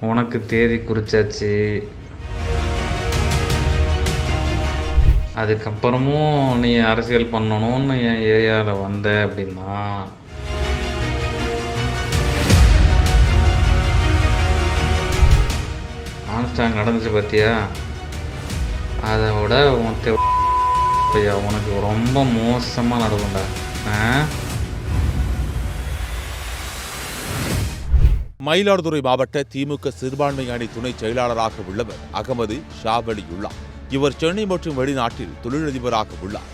உனக்கு தேதி குறிச்சாச்சு. அதுக்கப்புறமும் நீ அரசியல் பண்ணணும்னு என் ஏரியாவில் வந்த அப்படின்னா ஆம்ஸ்டாங் நடந்துச்சு பார்த்தியா, அதை விட உனக்கு ரொம்ப மோசமாக நடக்கும்டா. மயிலாடுதுறை மாவட்ட திமுக சிறுபான்மை அணி துணை செயலாளராக உள்ளவர் அகமது ஷாவலியுல்லா. இவர் சென்னை மற்றும் வெளிநாட்டில் தொழிலதிபராக உள்ளார்.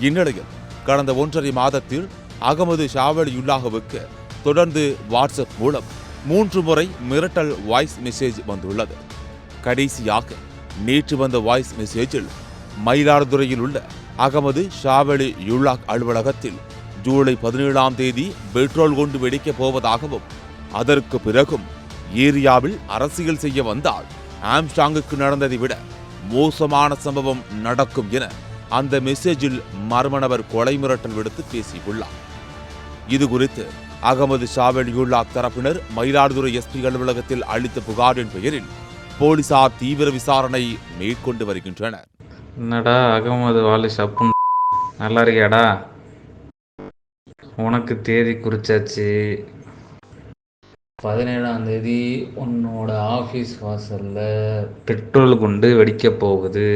இந்நிலையில் கடந்த 1.5 மாதத்தில் அகமது ஷாவலியுல்லாவுக்கு தொடர்ந்து வாட்ஸ்அப் மூலம் 3 முறை மிரட்டல் வாய்ஸ் மெசேஜ் வந்துள்ளது. கடைசியாக நேற்று வந்த வாய்ஸ் மெசேஜில் மயிலாடுதுறையில் உள்ள அகமது ஷாவலியுல்லா அலுவலகத்தில் ஜூலை 17ஆம் தேதி பெட்ரோல் கொண்டு வெடிக்கப் போவதாகவும், அதற்கு பிறகும் ஏரியாவில் அரசியல் செய்ய வந்தால் ஆம்ஸ்டாங்குக்கு நடந்ததை விட மோசமான சம்பவம் நடக்கும் என அந்த மெசேஜில் மர்ம நபர் கொலை மிரட்டல் விடுத்து பேசியுள்ளார். இதுகுறித்து அகமது ஷாவலியுல்லா தரப்பினர் மயிலாடுதுறை எஸ்பி அலுவலகத்தில் அளித்த புகாரின் பெயரில் போலீசார் தீவிர விசாரணை மேற்கொண்டு வருகின்றனர். என்னடா அகமது வாலிஸ் அப்பு, நல்லா இருக்கியாடா? உனக்கு தேதி குறிச்சாச்சு. 17ஆம் தேதி உன்னோட ஆஃபீஸ் வாசலில் பெட்ரோல் குண்டு வெடிக்க போகுது.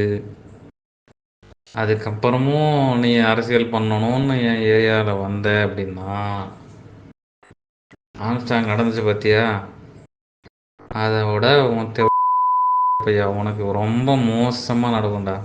அதுக்கப்புறமும் நீ அரசியல் பண்ணணும்னு என் ஏரியாவில் வந்த அப்படின்னா ஆம்ஸ்டாங் நடந்துச்சு பார்த்தியா, அதை விட உனக்கு ரொம்ப மோசமாக நடக்கும்டா.